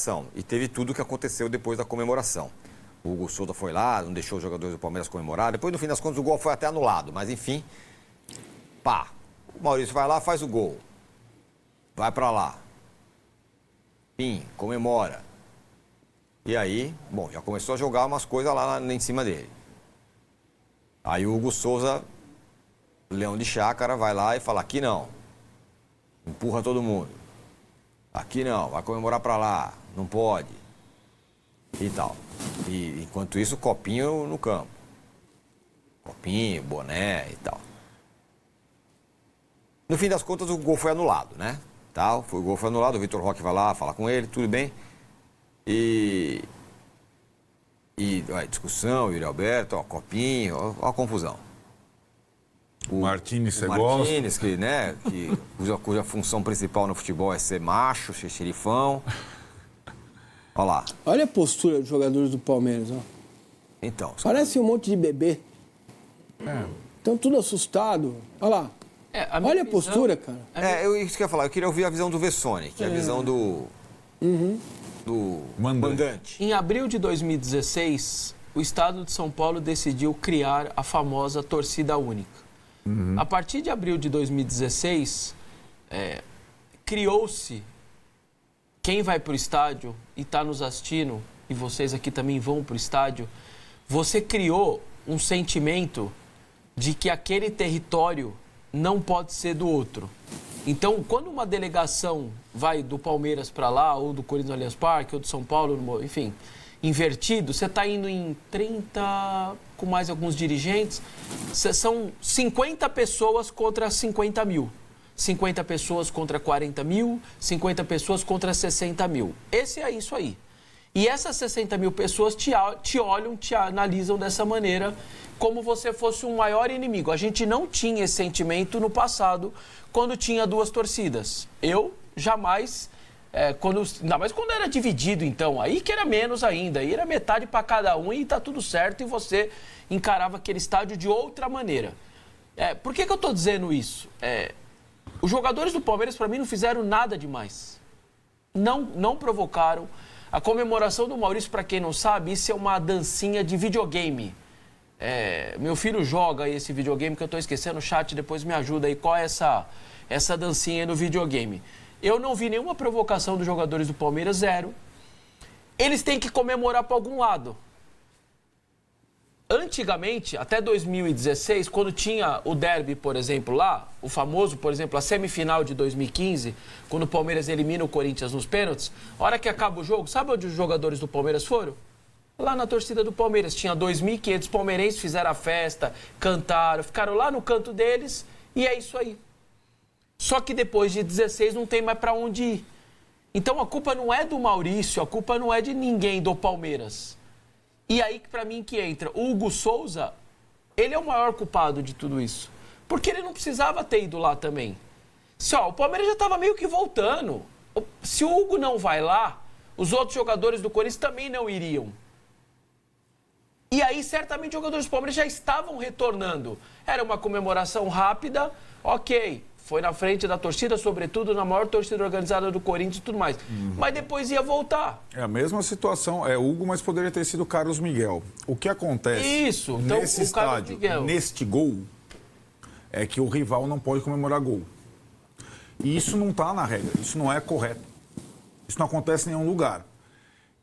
comemoração. E teve tudo o que aconteceu depois da comemoração. O Hugo Souza foi lá, não deixou os jogadores do Palmeiras comemorar. Depois, no fim das contas, o gol foi até anulado. Mas, enfim, pá. O Maurício vai lá, faz o gol. Vai pra lá. Fim, comemora. E aí, bom, já começou a jogar umas coisas lá em cima dele. Aí o Hugo Souza, leão de chácara, vai lá e fala, aqui não. Empurra todo mundo. Aqui não, vai comemorar pra lá. Não pode. E tal. E enquanto isso, copinho no campo. Copinho, boné e tal. No fim das contas, o gol foi anulado, né? Tal, o gol foi anulado, o Vitor Roque vai lá, fala com ele, tudo bem. E discussão, Yuri Alberto, ó, copinho, ó a confusão. O Martínez, você Martínez, que, né, cuja função principal no futebol é ser macho, ser xerifão. Olha lá. Olha a postura dos jogadores do Palmeiras, ó. Então. Parece um monte de bebê. Estão tudo assustado. Olha lá. Olha a postura, cara. Isso que eu ia falar. Eu queria ouvir a visão do Vessone, que é a visão do mandante. Em abril de 2016, o Estado de São Paulo decidiu criar a famosa torcida única. A partir de abril de 2016, criou-se, quem vai para o estádio e está nos assistindo, e vocês aqui também vão para o estádio, você criou um sentimento de que aquele território não pode ser do outro. Então, quando uma delegação vai do Palmeiras para lá, ou do Corinthians no Allianz Parque, ou do São Paulo, enfim, invertido, você está indo em 30, com mais alguns dirigentes, são 50 pessoas contra 50 mil. 50 pessoas contra 40 mil, 50 pessoas contra 60 mil. Esse é isso aí. E essas 60 mil pessoas te olham, te analisam dessa maneira, como você fosse um maior inimigo. A gente não tinha esse sentimento no passado, quando tinha duas torcidas. Eu jamais, ainda mais quando era dividido, então, aí que era menos ainda, aí era metade para cada um e tá tudo certo, e você encarava aquele estádio de outra maneira. Por que eu estou dizendo isso? Os jogadores do Palmeiras, para mim, não fizeram nada demais. Não provocaram. A comemoração do Maurício, para quem não sabe, isso é uma dancinha de videogame. Meu filho joga esse videogame que eu estou esquecendo, o chat depois me ajuda aí, qual é essa dancinha aí no videogame. Eu não vi nenhuma provocação dos jogadores do Palmeiras, zero. Eles têm que comemorar para algum lado. Antigamente, até 2016, quando tinha o derby, por exemplo, lá, o famoso, por exemplo, a semifinal de 2015, quando o Palmeiras elimina o Corinthians nos pênaltis, a hora que acaba o jogo, sabe onde os jogadores do Palmeiras foram? Lá na torcida do Palmeiras. Tinha 2.500 palmeirenses, fizeram a festa, cantaram, ficaram lá no canto deles e é isso aí. Só que depois de 16 não tem mais para onde ir. Então a culpa não é do Maurício, a culpa não é de ninguém do Palmeiras. E aí, para mim, que entra o Hugo Souza, ele é o maior culpado de tudo isso. Porque ele não precisava ter ido lá também. O Palmeiras já estava meio que voltando. Se o Hugo não vai lá, os outros jogadores do Corinthians também não iriam. E aí, certamente, os jogadores do Palmeiras já estavam retornando. Era uma comemoração rápida, ok. Foi na frente da torcida, sobretudo na maior torcida organizada do Corinthians e tudo mais. Mas depois ia voltar. É a mesma situação, Hugo, mas poderia ter sido Carlos Miguel. O que acontece então, nesse estádio, neste gol, é que o rival não pode comemorar gol. E isso não está na regra, isso não é correto. Isso não acontece em nenhum lugar.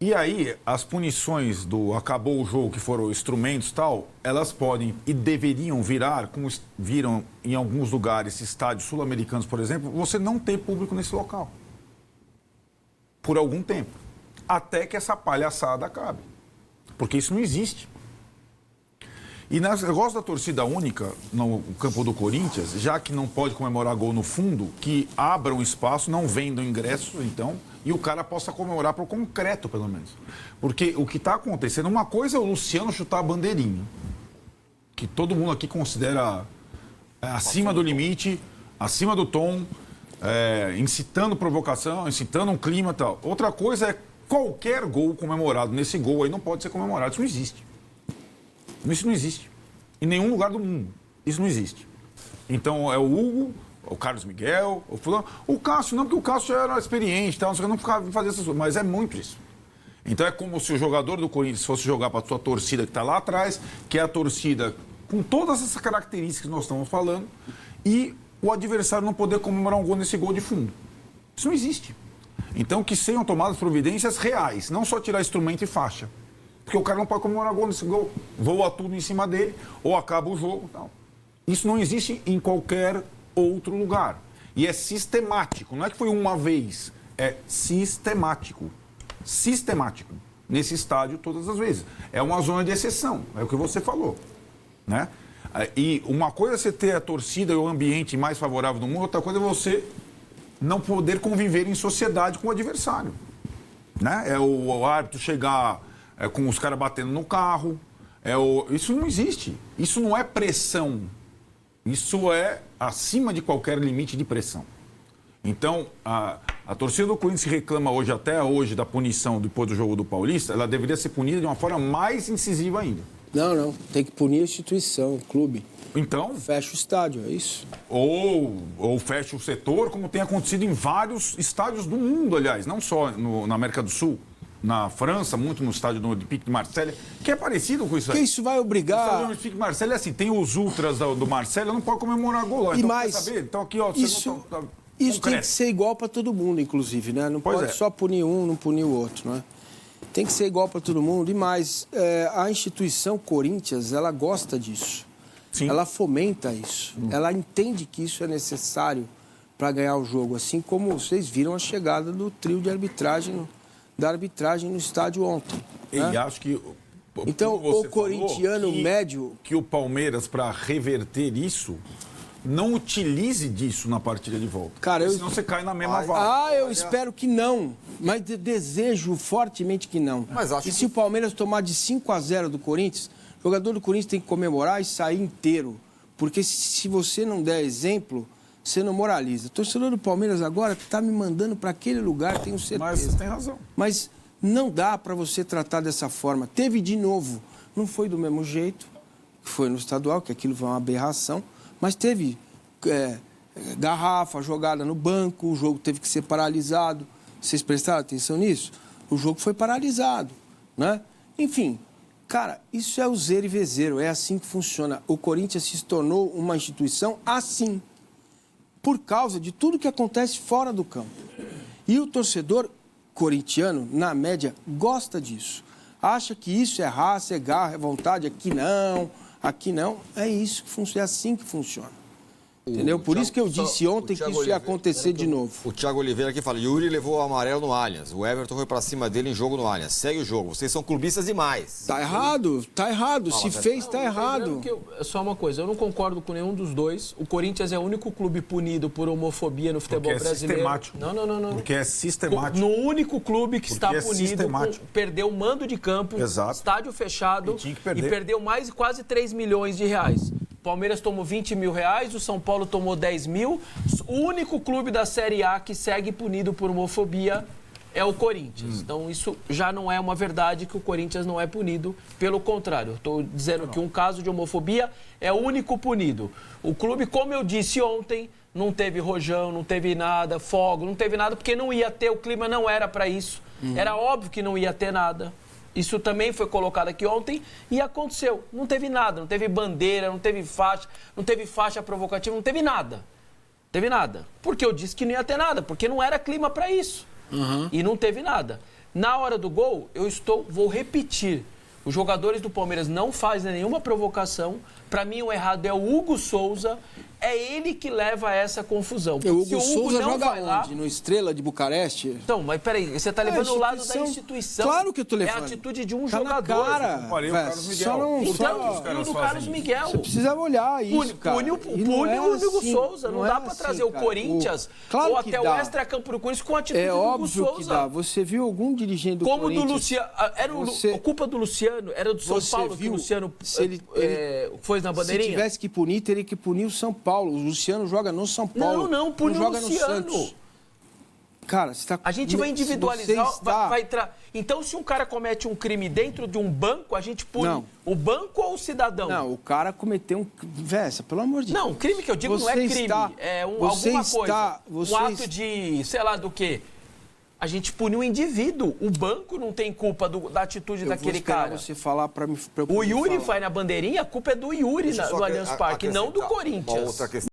E aí, as punições do acabou o jogo, que foram instrumentos e tal, elas podem e deveriam virar, como viram em alguns lugares, estádios sul-americanos, por exemplo, você não ter público nesse local. Por algum tempo. Até que essa palhaçada acabe. Porque isso não existe. E no negócio da torcida única, no campo do Corinthians, já que não pode comemorar gol no fundo, que abram espaço, não vendam ingressos, então, e o cara possa comemorar por concreto, pelo menos. Porque o que está acontecendo, uma coisa é o Luciano chutar a bandeirinha, que todo mundo aqui considera acima do limite, acima do tom, incitando provocação, incitando um clima e tal. Outra coisa é qualquer gol comemorado. Nesse gol aí não pode ser comemorado, isso não existe. Isso não existe. Em nenhum lugar do mundo. Isso não existe. Então, é o Hugo, o Carlos Miguel, o fulano. O Cássio não, porque o Cássio já era experiente, tal, não ficava fazer essas coisas, mas é muito isso. Então é como se o jogador do Corinthians fosse jogar para a sua torcida que está lá atrás, que é a torcida com todas essas características que nós estamos falando, e o adversário não poder comemorar um gol nesse gol de fundo. Isso não existe. Então que sejam tomadas providências reais, não só tirar instrumento e faixa. Porque o cara não pode comemorar gol nesse gol, voa tudo em cima dele, ou acaba o jogo. Tal. Isso não existe em qualquer outro lugar. E é sistemático, não é que foi uma vez, é sistemático. Sistemático. Nesse estádio todas as vezes. É uma zona de exceção, é o que você falou. Né? E uma coisa é você ter a torcida e o ambiente mais favorável do mundo, outra coisa é você não poder conviver em sociedade com o adversário. Né? É o árbitro chegar com os caras batendo no carro. Isso não existe. Isso não é pressão. Isso é acima de qualquer limite de pressão. Então, a torcida do Corinthians que reclama até hoje da punição depois do jogo do Paulista, ela deveria ser punida de uma forma mais incisiva ainda. Não. Tem que punir a instituição, o clube. Então... Fecha o estádio, é isso? Ou fecha o setor, como tem acontecido em vários estádios do mundo, aliás. Não só na América do Sul, na França, muito no estádio do Olympique de Marselha, que é parecido com isso aí. Porque isso vai obrigar... O estádio do Olympique de Marselha é assim, tem os ultras do Marselha, não pode comemorar gol lá. E então, mais... quer saber? Então aqui, ó... Isso tem que ser igual para todo mundo, inclusive, né? Não pode só punir um, não punir o outro, né? Tem que ser igual para todo mundo. E mais, a instituição Corinthians, ela gosta disso. Sim. Ela fomenta isso. Ela entende que isso é necessário para ganhar o jogo. Assim como vocês viram a chegada do trio de arbitragem, da arbitragem no estádio ontem. E né? acho que... Então, o corintiano médio... Que o Palmeiras, para reverter isso... não utilize disso na partida de volta. Cara, senão você cai na mesma vala. Eu espero que não. Mas desejo fortemente que não. E se o Palmeiras tomar de 5-0 do Corinthians, o jogador do Corinthians tem que comemorar e sair inteiro. Porque se você não der exemplo, você não moraliza. O torcedor do Palmeiras agora está me mandando para aquele lugar, tenho certeza. Mas você tem razão. Mas não dá para você tratar dessa forma. Teve de novo. Não foi do mesmo jeito que foi no estadual, que aquilo foi uma aberração. Mas teve garrafa jogada no banco, o jogo teve que ser paralisado. Vocês prestaram atenção nisso? O jogo foi paralisado, né? Enfim, cara, isso é o zero e vezeiro, é assim que funciona. O Corinthians se tornou uma instituição assim, por causa de tudo que acontece fora do campo. E o torcedor corintiano, na média, gosta disso. Acha que isso é raça, é garra, é vontade, aqui não, é isso que funciona, é assim que funciona. Entendeu? Por isso que eu disse ontem que isso ia acontecer de novo. O Thiago Oliveira aqui fala, Yuri levou o amarelo no Allianz, o Everton foi pra cima dele em jogo no Allianz. Segue o jogo, vocês são clubistas demais. Tá errado. Se fez, tá errado. Só uma coisa, eu não concordo com nenhum dos dois. O Corinthians é o único clube punido por homofobia no futebol brasileiro. Sistemático. Não. Porque é sistemático. No único clube que está punido, perdeu o mando de campo, estádio fechado e perdeu mais de quase 3 milhões de reais. O Palmeiras tomou 20 mil reais, o São Paulo tomou 10 mil. O único clube da Série A que segue punido por homofobia é o Corinthians. Então, isso já não é uma verdade que o Corinthians não é punido. Pelo contrário, estou dizendo que um caso de homofobia é o único punido. O clube, como eu disse ontem, não teve rojão, não teve nada, fogo, não teve nada, porque não ia ter, o clima não era para isso. Era óbvio que não ia ter nada. Isso também foi colocado aqui ontem e aconteceu. Não teve nada, não teve bandeira, não teve faixa provocativa, não teve nada. Teve nada. Porque eu disse que não ia ter nada, porque não era clima para isso. E não teve nada. Na hora do gol, vou repetir. Os jogadores do Palmeiras não fazem nenhuma provocação. Para mim, o errado é o Hugo Souza. É ele que leva a essa confusão. O Hugo Souza joga onde? No Estrela de Bucareste? Então, mas peraí, você está levando o lado da instituição. Claro que eu estou levando. É a atitude de um tá jogador. Na cara. O Carlos Miguel. Então, o do Carlos Miguel. Você precisa olhar isso, cara. Pune o Hugo Souza. Não dá para trazer o Corinthians ou até o extra-campo do Corinthians com a atitude do Hugo Souza. É óbvio que dá. Você viu algum dirigente do Corinthians... Como do Luciano... A culpa do Luciano era do São Paulo, que o Luciano foi na bandeirinha? Se tivesse que punir, teria que punir o São Paulo. O Luciano joga no São Paulo. Não, pune o joga Luciano. No Santos. Cara, você tá... A gente vai individualizar, Você está... Então, se um cara comete um crime dentro de um banco, a gente pune Não. o banco ou o cidadão? Não, o cara cometeu um... Vessa, pelo amor de Deus. Não, crime que eu digo não é crime, é alguma coisa. Um ato de, sei lá do quê. A gente pune o indivíduo. O banco não tem culpa da atitude daquele cara. Você falar para mim... O Yuri vai na bandeirinha, a culpa é do Yuri no Allianz Parque, não do Corinthians. Uma outra questão.